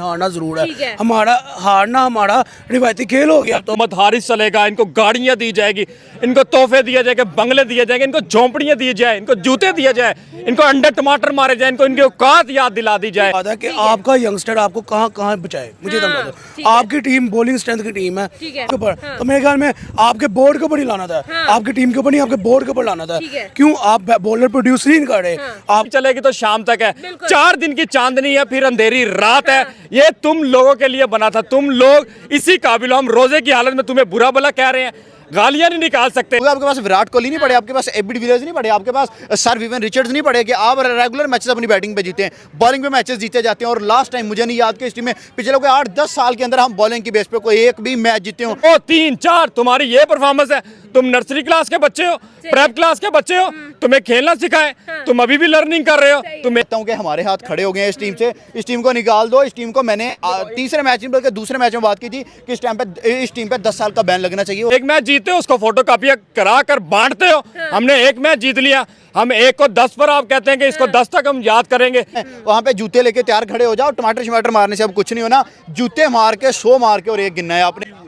हारना जरूर है। हमारा हारना हमारा रिवायती खेल हो गया। तो मत हारिस चलेगा, इनको गाड़ियां दी जाएगी, इनको तोहफे दिए जाएंगे, बंगले दिए जाएंगे, इनको झोंपड़ियां दी जाए, इनको जूते दिए जाए, इनको अंडे टमाटर मारे जाए, इनको इनकी औकात याद दिला दी जाए। बात है कि आपका यंगस्टर आपको कहाँ कहाँ बचाए, मुझे समझा दो। आपकी टीम बॉलिंग स्ट्रेंथ की टीम है के ऊपर, तो मेरे ख्याल में आपके बोर्ड के ऊपर ही लाना था, आपकी टीम के ऊपर नहीं, आपके बोर्ड के ऊपर लाना था। क्यों आप बॉलर प्रोड्यूस नहीं कर रहे? आप चलेगी तो शाम तक है, 4 दिन की चांदनी है, फिर अंधेरी रात है। ये तुम लोगों के लिए बना था, तुम लोग इसी काबिल हो। हम रोजे की हालत में तुम्हें बुरा भला कह रहे हैं, गालियां नहीं निकाल सकते। आपके पास विराट कोहली नहीं पड़े, आपके पास एबी डिविलियर्स नहीं पड़े, आपके पास सर विवियन रिचर्ड्स नहीं पड़े कि आप रेगुलर मैचेस अपनी बैटिंग पे जीते हैं, बॉलिंग पे मैचेस जीते जाते हैं। और लास्ट टाइम मुझे नहीं याद कि इस टीम में पिछले कोई 8-10 साल के अंदर हम बॉलिंग की बेस पे कोई एक भी मैच जीते हो। 3-4 तुम्हारी ये परफॉर्मेंस है। तुम नर्सरी क्लास के बच्चे हो, प्रेप क्लास के बच्चे हो, तुम्हें खेलना सिखाए, तुम अभी भी लर्निंग कर रहे हो। तुम्हें कहता हूं कि हमारे हाथ खड़े हो गए हैं इस टीम से, इस टीम को निकाल दो। इस टीम को मैंने तीसरे मैच में बल्कि दूसरे मैच में बात की थी कि इस टीम पे 10 साल का बैन लगना चाहिए। एक मैच जीते हो, उसको फोटो कापियां करा कर बांटते हो। हमने एक मैच जीत लिया, हम 1 को 10 पर आप कहते हैं कि इसको 10 तक हम याद करेंगे। वहां पे जूते लेके तैयार खड़े हो जाओ, टमाटर शमाटर मारने से अब कुछ नहीं होना। जूते मार के 100 मार के और एक गिनना है आपने।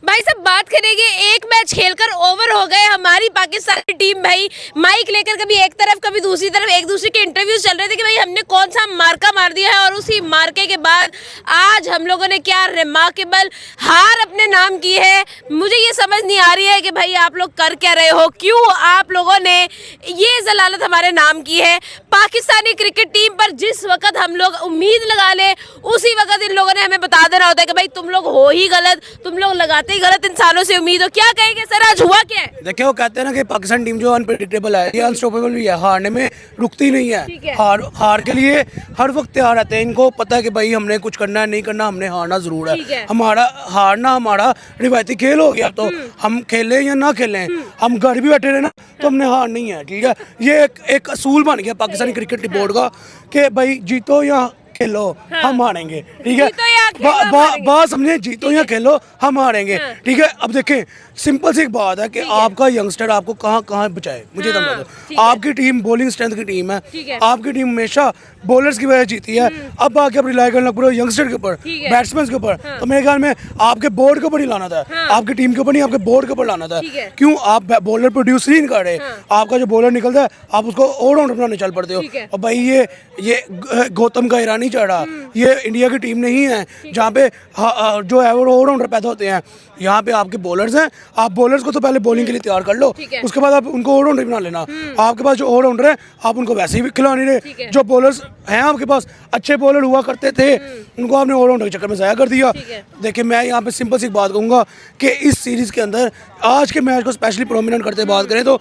भाई सब बात करेंगे, एक मैच खेलकर ओवर हो गए हमारी पाकिस्तानी टीम। भाई माइक लेकर कभी एक तरफ कभी दूसरी तरफ एक दूसरे के इंटरव्यूज चल रहे थे कि भाई हमने कौन सा मार्का मार दिया है, और उसी मार्के के बाद आज हम लोगों ने क्या रिमार्केबल हार अपने नाम की है। मुझे ये समझ नहीं आ रही है कि भाई आप लोग कर क्या रहे हो, क्यों आप लोगों ने ये जलालत हमारे नाम की है। पाकिस्तानी क्रिकेट टीम पर जिस वक्त हम लोग उम्मीद लगा ले, उसी वक्त इन लोगों ने हमें बता देना होता है कि भाई तुम लोग हो ही गलत, तुम लोग लगाते ही गलत इंसानों से उम्मीद हो। क्या कहेंगे सर, आज हुआ क्या है? देखिए वो कहते हैं ना कि पाकिस्तान टीम जो अनप्रेडिक्टेबल है, ये अनस्टॉपेबल भी है, हारने में रुकती नहीं है। हार के लिए हर वक्त तैयार रहते हैं। इनको पता है कि भाई हमने कुछ करना है, नहीं करना, हमने हारना जरूर है। हमारा हारना हमारा रिवायती खेल हो गया। तो हम खेलें या ना खेलें, हम घर भी बैठे रहे ना तो हमने हार नहीं है। ठीक है, ये एक असूल बन गया पाकिस्तानी क्रिकेट बोर्ड का कि भाई जीतो या खेलो हम हारेंगे। ठीक है, बात समझे, जीतो या खेलो हम हारेंगे। ठीक है, अब देखें सिंपल सी एक बात है कि आपका यंगस्टर आपको कहाँ कहाँ बचाए, मुझे समझा दो। आपकी टीम बॉलिंग स्ट्रेंथ की टीम है, आपकी टीम हमेशा बॉलर्स की वजह जीती है। अब आके आप रिलाई करना पूरा यंगस्टर के ऊपर, बैट्समैन के ऊपर, तो मेरे ख्याल में आपके बोर्ड के ऊपर ही लाना था, आपकी टीम के ऊपर नहीं, आपके बोर्ड के ऊपर लाना था। क्यों आप बॉलर प्रोड्यूस नहीं कर रहे? आपका जो बॉलर निकलता है आप उसको ऑलराउंडर बनाने चल पड़ते हो। और भाई ये गौतम का ईरानी चढ़ा, ये इंडिया की टीम नहीं है जहाँ पे जो है वो ऑलराउंडर पैदा होते हैं। यहाँ पे आपके बॉलर्स हैं, आप बॉलर्स को तो पहले बॉलिंग के लिए तैयार कर लो, उसके बाद आप उनको ऑलराउंडर बना लेना। आपके पास जो ऑलराउंडर है आप उनको वैसे ही खिला नहीं रहे। जो बॉलर्स हैं आपके पास, अच्छे बॉलर हुआ करते थे, उनको आपने ऑलराउंडर के चक्कर में ज़ाया कर दिया। देखिए मैं यहाँ पे सिंपल सी बात कहूँगा कि इस सीरीज़ के अंदर आज के मैच को स्पेशली प्रोमिनेंट करते बात करें तो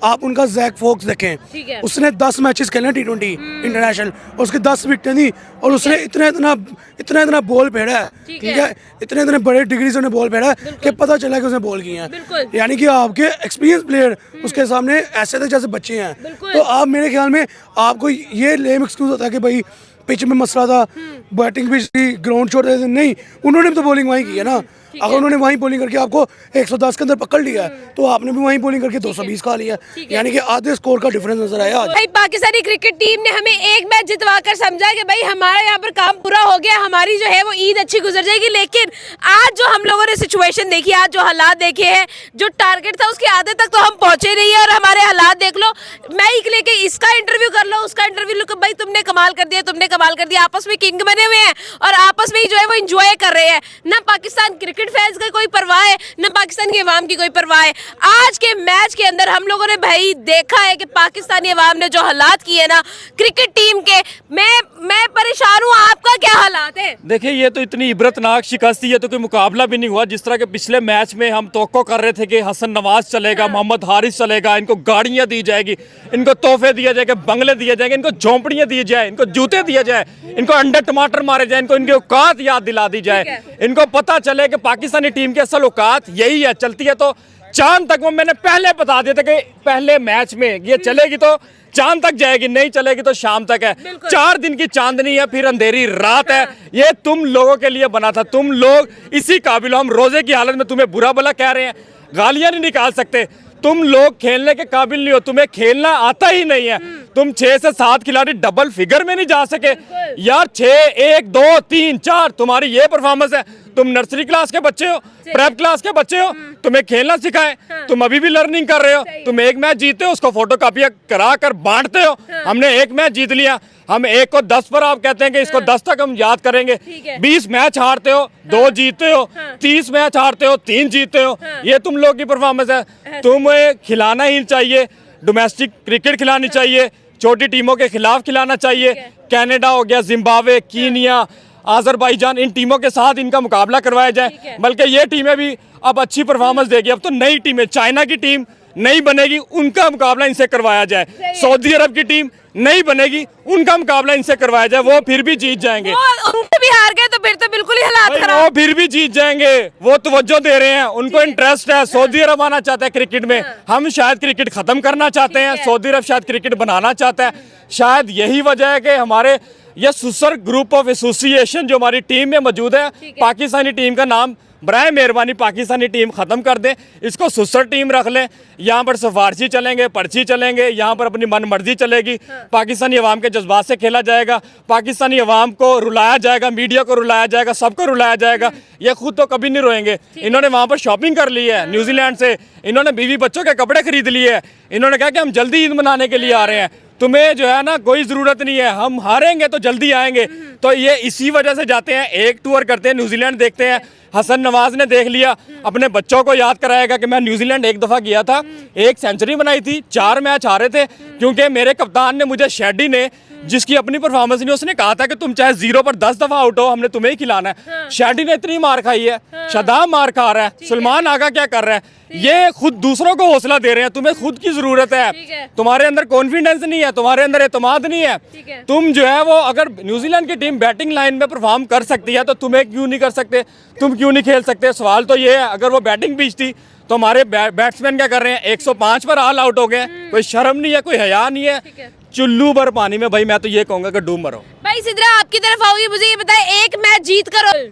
आप उनका जैक फोक्स देखें, उसने 10 मैचेस खेले T20 इंटरनेशनल, उसके 10 विकेटें दी, और उसने इतना बॉल फेड़ा है। ठीक है, इतने बड़े डिग्री से बॉल फेड़ा है कि पता चला कि उसने बॉल किया है। यानी कि आपके एक्सपीरियंस प्लेयर उसके सामने ऐसे थे जैसे बच्चे हैं। तो आप मेरे ख्याल में आपको ये लेम एक्सक्यूज होता है कि भाई पिच में मसला था, बैटिंग पिच थी, ग्राउंड छोड़ रहे थे, नहीं, उन्होंने भी तो बॉलिंग वहीं की है ना। अगर उन्होंने वहीं बॉलिंग करके आपको 110 के अंदर पकड़ लिया तो आपने भी वहीं बॉलिंग करके 220 खा लिया। यानी कि आधे स्कोर का डिफरेंस नजर आया आज। भाई पाकिस्तानी क्रिकेट टीम ने हमें एक मैच जितवाकर समझा कि भाई हमारा यहाँ पर काम पूरा हो गया, हमारी जो है वो ईद अच्छी गुजर जाएगी। लेकिन आज जो हम लोगों ने सिचुएशन देखी, आज जो हालात देखे हैं, जो टारगेट था उसके आधे तक तो हम पहुंचे नहीं है, और हमारे हालात देख लो। माइक लेके इसका इंटरव्यू कर लो, उसका इंटरव्यू लो, भाई तुमने कमाल कर दिया, तुमने कमाल कर दिया। आपस में किंग बने हुए हैं और आपस में ही जो है वो इंजॉय कर रहे हैं। ना पाकिस्तान क्रिकेट फैंस का कोई परवाह है, न पाकिस्तान की अवाम की कोई परवाह है। आज के मैच के अंदर हम लोगों ने भाई देखा है कि पाकिस्तानी अवाम ने जो हालात किए ना क्रिकेट टीम के, मैं परेशान हूँ। आपका क्या हालात है? देखिए ये तो इतनी इबरतनाक शिकस्त, ये तो कोई मुकाबला भी नहीं हुआ। जिस तरह के पिछले मैच में हम तवक्को कर रहे थे कि हसन नवाज चलेगा, मोहम्मद हारिस चलेगा, इनको गाड़ियां दी जाएगी, इनको तोहफे दिए जाएंगे, बंगले दिए जाएंगे, इनको झोंपड़ियां दी जाए, इनको जूते दिए जाए, इनको अंडे टमाटर मारे जाए, इनको इनकी औकात याद दिला दी जाए, इनको पता चले कि पाकिस्तानी टीम की असल औकात यही है। चलती है तो चांद तक, वो मैंने पहले बता दिया था कि पहले मैच में ये चलेगी तो चांद तक जाएगी, नहीं चलेगी तो शाम तक है। 4 दिन की चांदनी है, फिर अंधेरी रात है। ये तुम लोगों के लिए बना था, तुम लोग इसी काबिल हो। हम रोजे की हालत में तुम्हें बुरा भला कह रहे हैं, गालियां नहीं निकाल सकते। तुम लोग खेलने के काबिल नहीं हो, तुम्हें खेलना आता ही नहीं है। तुम 6 से 7 खिलाड़ी डबल फिगर में नहीं जा सके यार। 6 1 2 3 4 तुम्हारी ये परफॉर्मेंस है। तुम नर्सरी क्लास के बच्चे हो, प्रेप क्लास के बच्चे हो, तुम्हें खेलना सिखाएं, तुम अभी भी लर्निंग कर रहे हो। तुम एक मैच जीते हो, उसको फोटो कॉपी करा कर बांटते हो। हमने एक मैच जीत लिया, हम 1 को 10 पर आप कहते हैं कि इसको 10 तक हम याद करेंगे। 20 मैच हारते हो, 2 जीते हो, 30 मैच हारते हो, 3 जीते हो। ये तुम लोग की परफॉर्मेंस है। तुम्हें खिलाना ही चाहिए, डोमेस्टिक क्रिकेट खिलानी चाहिए, छोटी टीमों के खिलाफ खिलाना चाहिए। कनाडा हो गया, जिम्बाब्वे, कीनिया, अजरबैजान, इन टीमों के साथ इनका मुकाबला करवाया जाए। बल्कि ये टीमें भी अब अच्छी परफॉर्मेंस देगी। अब तो नई टीमें, चाइना की टीम नहीं बनेगी, उनका मुकाबला इनसे करवाया जाए। सऊदी अरब की टीम नहीं बनेगी, उनका मुकाबला इनसे करवाया जाए, वो फिर भी जीत जाएंगे। उनसे भी हार गए तो फिर तो बिल्कुल ही हालात भाई खराब। वो फिर भी जीत जाएंगे, वो तवज्जो दे रहे हैं, उनको इंटरेस्ट है। सऊदी अरब आना चाहता है क्रिकेट में, हम शायद क्रिकेट खत्म करना चाहते हैं, सऊदी अरब शायद क्रिकेट बनाना चाहता है। शायद यही वजह है कि हमारे ये सुसर ग्रुप ऑफ एसोसिएशन जो हमारी टीम में मौजूद है, पाकिस्तानी टीम का नाम बराए मेहरबानी पाकिस्तानी टीम ख़त्म कर दें, इसको सुसर टीम रख लें। यहाँ पर सिफारशी चलेंगे, पर्ची चलेंगे, यहाँ पर अपनी मन मर्जी चलेगी। पाकिस्तानी अवाम के जज्बात से खेला जाएगा, पाकिस्तानी अवाम को रुलाया जाएगा, मीडिया को रुलाया जाएगा, सबको रुलाया जाएगा। ये खुद तो कभी नहीं रोएंगे। इन्होंने वहाँ पर शॉपिंग कर ली है न्यूजीलैंड से, इन्होंने बीवी बच्चों के कपड़े खरीद लिए हैं, इन्होंने कहा कि हम जल्दी ईद मनाने के लिए आ रहे हैं। तुम्हें जो है ना कोई ज़रूरत नहीं है, हम हारेंगे तो जल्दी आएंगे। तो ये इसी वजह से जाते हैं, एक टूर करते हैं, न्यूजीलैंड देखते हैं। हसन नवाज ने देख लिया, अपने बच्चों को याद कराएगा कि मैं न्यूजीलैंड एक दफ़ा गया था, 1 सेंचुरी बनाई थी, 4 मैच हारे थे, क्योंकि मेरे कप्तान ने मुझे, शेड्डी ने, जिसकी अपनी परफॉर्मेंस नहीं, उसने कहा था कि तुम चाहे 0 पर 10 दफ़ा आउट हो, हमने तुम्हें ही खिलाना है। शेड्डी ने इतनी मार खाई है, शदाब मार खा रहा है, सलमान आगा क्या कर रहा है, ये खुद दूसरों को हौसला दे रहे हैं। तुम्हें खुद की ज़रूरत है, तुम्हारे अंदर कॉन्फिडेंस नहीं है, तुम्हारे अंदर एतमाद नहीं है। तुम जो है वो, अगर न्यूजीलैंड की टीम बैटिंग लाइन में परफॉर्म कर सकती है तो तुम्हें क्यों नहीं कर सकते, तुम क्यों नहीं खेल सकते? सवाल तो ये है। अगर वो बैटिंग पिच थी तो हमारे बैट्समैन क्या कर रहे हैं, 105 पर ऑल आउट हो गए। कोई शर्म नहीं है, कोई हया नहीं है। चुल्लू भर पानी में भाई मैं तो ये कहूंगा कि डूब मरो। भाई सिद्रा आपकी तरफ आओगे, मुझे ये बताए, एक मैच जीत कर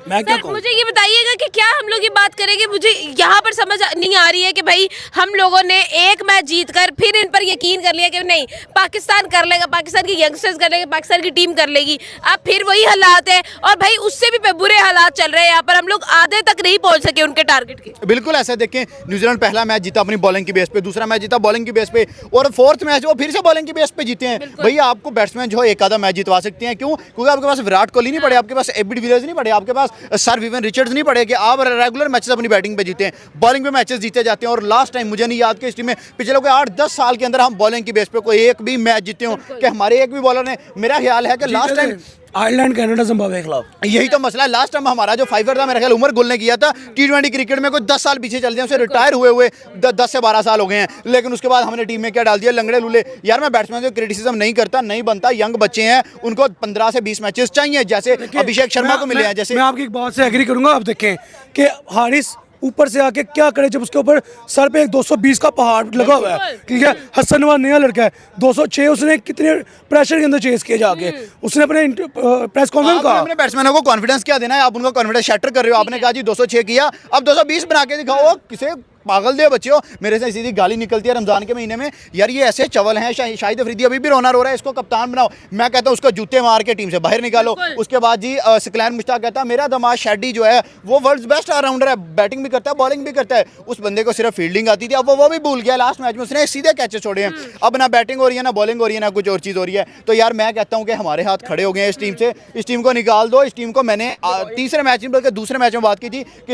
मैं क्या सर कहूँ? मुझे ये बताइएगा कि क्या हम लोग ये बात करेंगे, मुझे यहाँ पर समझ नहीं आ रही है कि भाई हम लोगों ने एक मैच जीतकर फिर इन पर यकीन कर लिया कि नहीं पाकिस्तान कर लेगा, पाकिस्तान की यंगस्टर्स कर लेंगे, पाकिस्तान की टीम कर लेगी। अब फिर वही हालात है और भाई उससे भी बुरे हालात चल रहे हैं यहाँ पर, हम लोग आधे तक नहीं पहुंच सके उनके टारगेट के। बिल्कुल ऐसा देखें, न्यूजीलैंड पहला मैच जीता अपनी बॉलिंग की बेस पे, दूसरा मैच जीता बॉलिंग की बेस पे, और 4th मैच वो फिर से बॉलिंग की बेस पे जीते हैं। भैया आपको बैट्समैन जो है एक आधा मैच जितवा सकते हैं, क्यों? क्योंकि आपके पास विराट कोहली नहीं पड़े, आपके पास एबी डिविलियर्स नहीं पड़े, आपके पास सर विवियन रिचर्ड्स नहीं पड़े कि आप रेगुलर मैचेस अपनी बैटिंग पे जीते हैं, बॉलिंग पे मैचेस जीते जाते हैं। और लास्ट टाइम मुझे नहीं याद कि इस टीम में पिछले कोई 8-10 साल के अंदर हम बॉलिंग की बेस पे कोई एक भी मैच जीते हो कि हमारे एक भी बॉलर ने, मेरा ख्याल है कि last time Ireland, Canada, Zimbabwe के खिलाफ यही तो मसला है। लास्ट टाइम हमारा जो फाइवर था, मेरा ख्याल उमर गुल ने किया था T20 क्रिकेट में, कोई 10 साल पीछे चल जाए, उसे रिटायर हुए 10 से 12 साल हो गए हैं। लेकिन उसके बाद हमने टीम में क्या डाल दिया, लंगड़े लूले। यार मैं बैट्समैन को क्रिटिसिज्म नहीं करता, नहीं बनता, यंग बच्चे हैं, उनको 15 से 20 मैचेस चाहिए, जैसे अभिषेक शर्मा को मिले हैं। जैसे मैं आपकी एक बात से एग्री करूंगा। आप देखें कि हारिस ऊपर से आके क्या करे, जब उसके ऊपर सर पे एक 220 का पहाड़ लगा हुआ है, ठीक है। हसन नवाज नया लड़का है, 206 उसने कितने प्रेशर के अंदर चेस किए जाके, उसने अपने प्रेस कॉन्फ्रेंस कहा अपने बैट्समैनों को कॉन्फिडेंस क्या देना है, आप उनका कॉन्फिडेंस शैटर कर रहे हो। आपने कहा जी 206 किया, अब 220 बना के दिखाओ। किसे पागल दे बच्चे हो, मेरे से सीधी गाली निकलती है रमजान के महीने में। यार ये ऐसे चवल हैं, शाहिद अफरीदी अभी भी रोना रो रहा है, इसको कप्तान बनाओ। मैं कहता हूँ उसको जूते मार के टीम से बाहर निकालो। उसके बाद जी सिकलैन मुश्ताक कहता है मेरा दमाद शेड्डी जो है वो वर्ल्ड्स बेस्ट ऑलराउंडर है, बैटिंग भी करता है, बॉलिंग भी करता है। उस बंदे को सिर्फ फील्डिंग आती थी, अब वो भी भूल गया। लास्ट मैच में उसने सीधे कैचेस छोड़े हैं, अब ना बैटिंग हो रही है, ना बॉलिंग हो रही है, ना कुछ और चीज़ हो रही है। तो यार मैं कहता हूँ कि हमारे हाथ खड़े हो गए हैं इस टीम से, इस टीम को निकाल दो। इस टीम को मैंने तीसरे मैच में बल्कि दूसरे मैच में बात की थी कि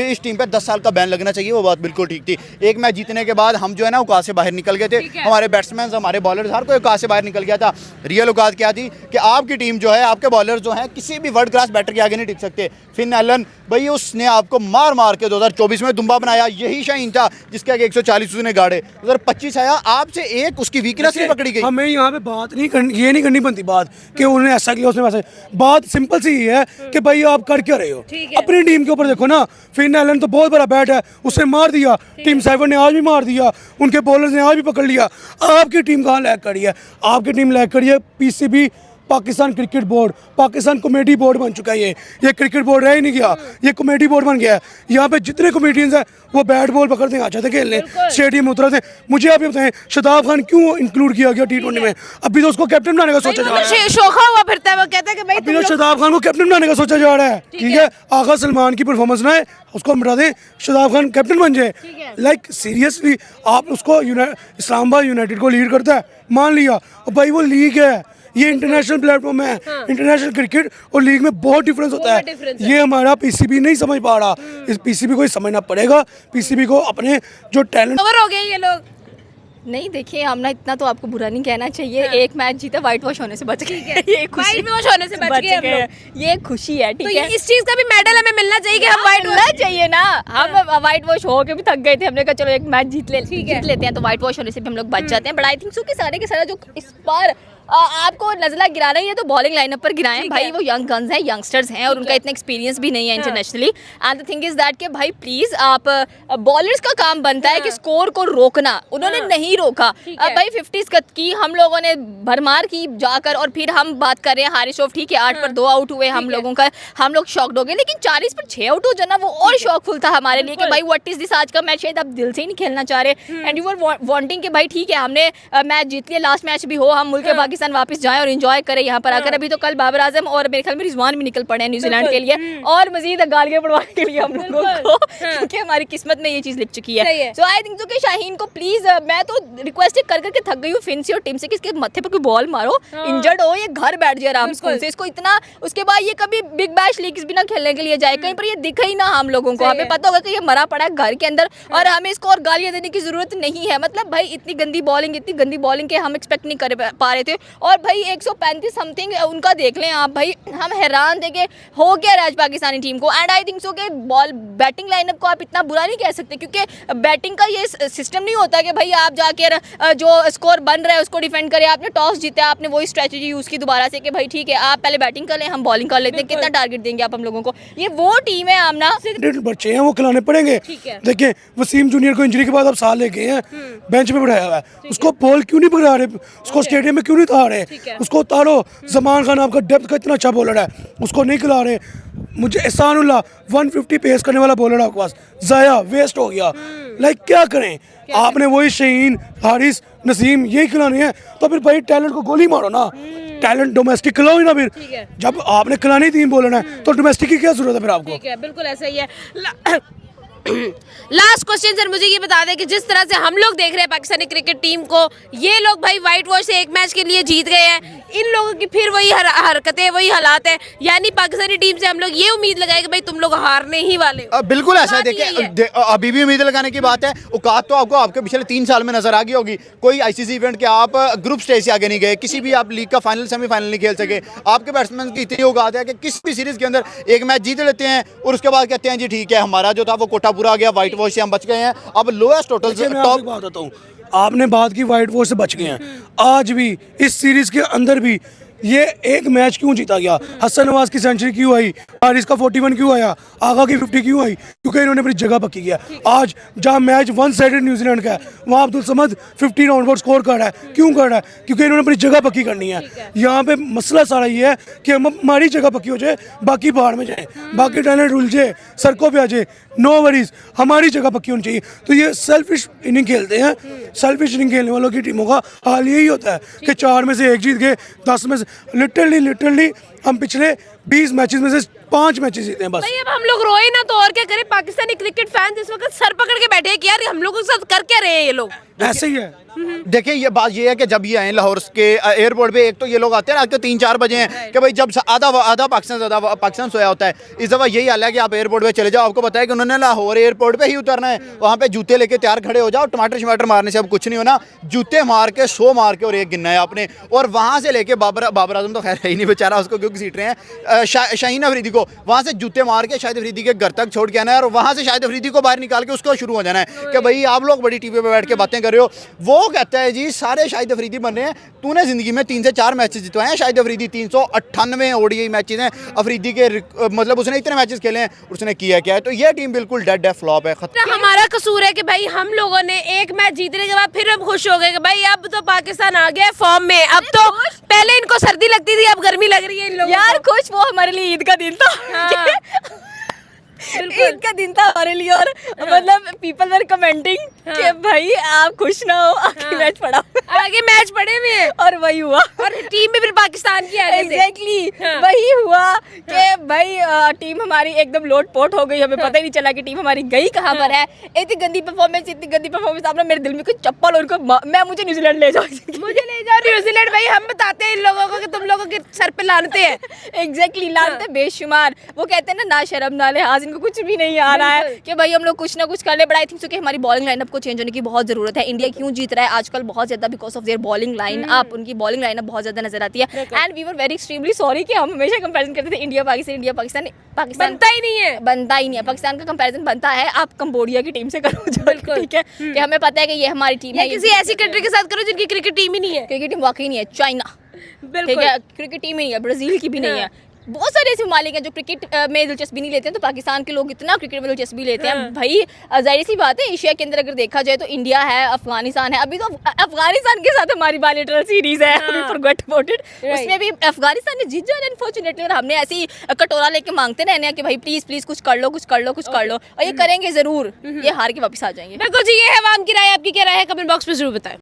इस टीम पे 10 साल का बैन लगना चाहिए, वो बात बिल्कुल ठीक थी। एक मैच जीतने के बाद हम जो है ना औकात से बाहर निकल गए थे, हमारे बैट्समैन, हमारे बॉलर्स, हर कोई औकात से बाहर निकल गया था। रियल औकात क्या थी कि आपकी टीम जो है, आपके बॉलर जो हैं किसी भी वर्ल्ड क्लास बैटर के आगे नहीं टिक सकते। फिन एलन भाई उसने आपको मार मार के 2024 में दुम्बा बनाया, यही शाइन था जिसके आगे 140 उसने गाड़े। 2025 आया, आपसे एक उसकी वीकनेस नहीं पकड़ी गई। हमें यहाँ पे बात नहीं करनी, ये नहीं करनी बनती बात कि उन्होंने ऐसा किया उसने वैसा। बात सिंपल सी है कि भाई आप कर क्या रहे हो, अपनी टीम के ऊपर देखो ना। फिन एलन तो बहुत बड़ा बैट है, उसने मार दिया, टीम 7 ने आज भी मार दिया, उनके बॉलर्स ने आज भी पकड़ लिया। आपकी टीम कहाँ लैग करी है? आपकी टीम लैग करी है PCB Pakistan cricket board, Pakistan comedy board बन चुका है। ये क्रिकेट बोर्ड रह ही नहीं गया, ये कॉमेडी बोर्ड बन गया है। यहाँ पे जितने कॉमेडियंस हैं वो बैट बॉल पकड़ते हैं, आ जाते खेलने, स्टेडियम में उतरते हैं। मुझे आप ये बताएं, शादाब खान क्यों इंक्लूड किया गया T20 में? अभी तो उसको कैप्टन बनाने का सोचा जा रहा है। शोखा हुआ फिरता है, वो कहता है कि भाई अभी तो शादाब खान को कैप्टन बनाने का सोचा जा रहा है। ठीक है, आगा सलमान की परफॉर्मेंस ना है, उसको मिटा दें, शादाब खान कैप्टन बन जाए। लाइक सीरियसली, आप उसको इस्लामाबाद यूनाइटेड को लीड करता है, मान लिया, और भाई वो लीग है, ये इंटरनेशनल प्लेटफॉर्म है। इंटरनेशनल क्रिकेट और लीग में बहुत डिफरेंस होता है। ये हमारा पीसीबी नहीं समझ पा रहा, इस पीसीबी को ही समझना पड़ेगा। पीसीबी को अपने जो टैलेंट कवर हो गए ये लोग। नहीं देखिए, हम ना इतना तो आपको बुरा नहीं कहना चाहिए। एक मैच जीता, व्हाइट वॉश होने से बच गए। ये खुशी, व्हाइट वॉश होने से बच गए हम लोग। ये खुशी है, ठीक तो है। इस चीज का भी मेडल हमें मिलना चाहिए कि हम व्हाइट मिलना चाहिए ना। हम व्हाइट वॉश हो के भी थक गए थे, हमने कहा चलो एक मैच जीत लेते हैं, तो व्हाइट वॉश होने से भी हम लोग बच जाते हैं। बट आई थिंक सो कि सारे के सारे जो इस बार आपको नजला गिराना ही है तो बॉलिंग लाइनअप पर गिराएं भाई। वो यंग गन्स हैं, यंगस्टर्स हैं, और उनका इतना एक्सपीरियंस भी नहीं है internationally. And the thing is that कि भाई प्लीज आप बॉलर्स का काम बनता है कि स्कोर को रोकना। उन्होंने नहीं रोका भाई। 50s की हम लोगों ने भरमार की जाकर, और फिर हम बात कर रहे हैं हारिस रऊफ, ठीक है 8 पर 2 आउट हुए, हम लोगों का, हम लोग शॉक्ड हो गए। लेकिन 40 पर 6 आउट हो जाना वो और शॉकफुल था हमारे लिए कि भाई व्हाट इज दिस। आज का मैच शायद आप दिल से ही नहीं खेलना चाह रहे, एंड यू आर वांटिंग कि भाई ठीक है हमने मैच जीत लिया, लास्ट मैच भी हो, हम मुल्क पाकिस्तान वापस जाएं और एंजॉय करें यहाँ पर आकर। अभी तो कल बाबर आजम और मेरे ख्याल में रिजवान भी निकल पड़े हैं न्यूजीलैंड के लिए, और मजीद गालियां पड़वाने के लिए हम लोगों को, क्योंकि हमारी किस्मत में ये चीज लिख चुकी है। सो आई थिंक कि शाहीन को प्लीज, मैं तो रिक्वेस्ट कर करके थक गई हूँ फिन से और टीम से कि इसके मत्थे पर कोई बॉल मारो, इंजर्ड हो, ये घर बैठ जाए आराम से। इसको इतना, उसके बाद ये कभी बिग बैश लीग्स भी ना खेलने के लिए जाए, कहीं पर ये दिखे ही ना हम लोगों को। हमें पता होगा कि ये मरा पड़ा है घर के अंदर, और हमें इसको और गालियां देने की जरूरत नहीं है। मतलब भाई इतनी गंदी बॉलिंग के हम एक्सपेक्ट नहीं कर पा रहे थे। और भाई 135 समथिंग उनका देख लें आप, भाई हम हैरान थे कि हो गया राज पाकिस्तानी टीम को। एंड आई थिंक सो कि बैटिंग लाइनअप को आप इतना बुरा नहीं कह सकते, क्योंकि बैटिंग का ये सिस्टम नहीं होता कि भाई आप जाकर जो स्कोर बन रहा है उसको डिफेंड करें। आपने टॉस जीता, आपने वही स्ट्रेटजी यूज़ की दोबारा से कि भाई ठीक है आप पहले बैटिंग कर लें, हम बॉलिंग कर लेते हैं। कितना टारगेट देंगे आप हम लोगों को? ये वो टीम है आमना, बच्चे हैं वो खिलाने पड़ेंगे। देखिए वसीम जूनियर को इंजरी के बाद अब साल ले गए हैं, बेंच पे बैठाया हुआ है, उसको बॉल क्यों नहीं पकड़ा रहे, उसको स्टेडियम में क्यों नहीं उतार रहे, उसको उतारो। जमान खान आपका डेप्थ का इतना अच्छा बॉलर है, उसको नहीं खिला रहे। मुझे एहसानुल्लाह 150 पेस करने वाला बॉलर आपके पास जाया, वेस्ट हो गया। लाइक क्या करें? आपने वही शाहीन, हारिस, नसीम यही खिलाने हैं, तो फिर भाई टैलेंट को गोली मारो ना। टैलेंट डोमेस्टिक खिलाओ ही ना। फिर जब आपने खिलानी थी बॉलर है तो डोमेस्टिक की क्या जरूरत है फिर आपको? ठीक है, बिल्कुल ऐसा ही है। लास्ट क्वेश्चन सर, मुझे ये बता दें कि जिस तरह से हम लोग देख रहे हैं पाकिस्तानी क्रिकेट टीम को, ये लोग भाई व्हाइट वॉश से एक मैच के लिए जीत गए हैं, इन लोगों की फिर वही हरकतें, वही हालात है। यानी पाकिस्तानी टीम से हम लोग ये उम्मीद लगाए कि भाई तुम लोग हारने ही वाले हो। बिल्कुल ऐसा है। देखिए अभी भी उम्मीद लगाने की बात है। औकात तो आपको आपके पिछले 3 साल में नजर आ गई होगी। कोई आईसीसी इवेंट के आप ग्रुप स्टेज से आगे नहीं गए, किसी भी आप लीग का फाइनल सेमीफाइनल नहीं खेल सके। आपके बैट्समैन की इतनी औकात है कि किसी भी सीरीज के अंदर एक मैच जीत लेते हैं और उसके बाद कहते हैं जी ठीक है हमारा जो था वो कोटा पूरा आ गया, व्हाइट वॉश से हम बच गए हैं। अब लोएस्ट टोटल से टॉप बात बताता हूँ, आपने बात की व्हाइट वॉश से बच गए हैं। आज भी इस सीरीज के अंदर भी ये एक मैच क्यों जीता गया? हसन नवाज की सेंचुरी क्यों आई? हारिस का 41 क्यों आया? आगा की 50 क्यों आई? क्योंकि इन्होंने अपनी जगह पक्की किया। आज जहाँ मैच 1 साइडेड न्यूजीलैंड का है, वहाँ अब्दुल समद 50 राउंड पर स्कोर कर रहा है। क्यों कर रहा है? क्योंकि इन्होंने अपनी जगह पक्की करनी है। यहाँ पे मसला सारा ये है कि हमारी जगह पक्की हो जाए, बाकी बाहर में जाए, बाकी टैलेंट रुल जाए, सड़कों पे आ जाए, नो वरीज, हमारी जगह पक्की होनी चाहिए। तो ये सेल्फिश इनिंग खेलते हैं। सेल्फिश इनिंग खेलने वालों की टीमों का हाल यही होता है कि 4 में से 1 जीत गए, 10 में से लिटरली हम पिछले 20 मैचेस में से 5 मैचेस जीते हैं बस। भाई अब हम लोग रोए ना तो और क्या करें? पाकिस्तानी क्रिकेट फैंस इस वक्त सर पकड़ के बैठे हैं कि यार हम लोगों के साथ कर क्या रहे हैं ये लोग। ऐसे ही है। देखिए ये बात ये है कि जब ये आए लाहौर के एयरपोर्ट पे, एक तो ये लोग आते हैं रात के 3-4 बजे हैं कि भाई जब आधा पाकिस्तान सोया होता है। इस दफ़ा यही हाल है कि आप एयरपोर्ट पे चले जाओ, आपको पता है कि उन्होंने लाहौर एयरपोर्ट पे ही उतरना है। वहाँ पे जूते लेके तैयार खड़े हो जाओ, टमाटर मारने से अब कुछ नहीं होना। जूते मार के 100 मार के और एक गिनना है आपने। और वहाँ से लेके बाबर आजम तो खैर है ही नहीं बेचारा, उसको क्यों घसीट रहे हैं। शाहीन अफरीदी को वहाँ से जूते मार के शाहिद अफरीदी के घर तक छोड़ के आना है, और वहाँ से शाहिद अफरीदी को बाहर निकाल के उसको शुरू हो जाना है कि भाई आप लोग बड़ी टीवी पे बैठ के बातें कर रहे हो। वो वो कहता है जी सारे शाहिद अफरीदी बन रहे हैं, तूने ज़िंदगी में 3 से 4 मैचेस जितवाए हैं। शाहिद अफरीदी 398 ODI मैचेस हैं अफरीदी के, मतलब उसने इतने मैचेस खेले हैं, उसने किया क्या है? तो ये टीम बिल्कुल डेड है, फ्लॉप है, खत्म। हमारा कसूर है कि भाई हम लोगों ने एक मैच जीतने के बाद फिर हम खुश हो गए कि भाई अब तो पाकिस्तान आ गया फॉर्म में। अब तो पहले इनको सर्दी लगती थी, अब गर्मी लग रही है इन लोगों यार को। खुश वो हमारे लिए ईद का दिन था। हाँ। ईद का दिन था हमारे लिए, और मतलब पीपल वर कमेंटिंग कि भाई आप खुश ना हो, आगे मैच पड़ा, आगे मैच पड़े हुए हैं और वही हुआ। और टीम भी फिर पाकिस्तान की आगे से। एग्जैक्टली हाँ। वही हुआ कि भाई टीम हमारी एकदम लोटपोट हो गई, हमें पता ही नहीं चला कि टीम हमारी गई कहाँ पर है। इतनी गंदी परफॉर्मेंस आपने मेरे दिल में कुछ चप्पल, उनको मैं मुझे न्यूजीलैंड ले जाओ, मुझे ले जाओ न्यूजीलैंड। भाई हम बताते हैं इन लोगों को कि तुम लोगों के सर पे लानते हैं। एग्जैक्टली लानते बेशुमार। वो कहते हैं ना शर्म ना लिहाज, इनको कुछ भी नहीं आ रहा है कि भाई हम लोग कुछ ना कुछ कर ले। बट आई थिंक सो कि हमारी बॉलिंग लाइनअप को चेंज होने की बहुत जरूरत है। इंडिया क्यों जीत रहा है आजकल बहुत ज्यादा because of their bowling lineup. उनकी बॉलिंग लाइनअप बहुत ज्यादा नजर आती है। And we were very extremely sorry कि हम हमेशा कंपैरिजन करते थे इंडिया पाकिस्तान बनता ही नहीं है, बनता ही नहीं है। पाकिस्तान का कंपैरिजन बनता है आप कंबोडिया की टीम से करो, ठीक है, कि हमें पता है कि ये हमारी टीम है। किसी ऐसी कंट्री के साथ करो जिनकी क्रिकेट टीम ही नहीं है। क्रिकेट टीम वाकई नहीं है, चाइना, ठीक बिल्कुल। है, क्रिकेट टीम ही नहीं है, ब्राजील की भी नहीं है। बहुत सारे ऐसे ममालिक हैं जो क्रिकेट में दिलचस्पी नहीं लेते हैं, तो पाकिस्तान के लोग इतना क्रिकेट में दिलचस्पी लेते हैं। भाई जाहिर सी बात है, एशिया के अंदर अगर देखा जाए तो इंडिया है, अफगानिस्तान है। अभी तो अफगानिस्तान के साथ हमारी बायलैटरल सीरीज है, फॉरगेट अबाउट इट। उसमें भी अफगानिस्तान ने जीत जाना अनफॉर्चुनेटली, और हमने ऐसी कटोरा लेके मांगते रहने कि भाई प्लीज प्लीज कुछ कर लो, कुछ कर लो, कुछ कर लो, और ये करेंगे जरूर, ये हार के वापस आ जाएंगे। बिल्कुल जी, ये है अवाम की राय। आपकी क्या राय है? कमेंट बॉक्स में जरूर बताएं।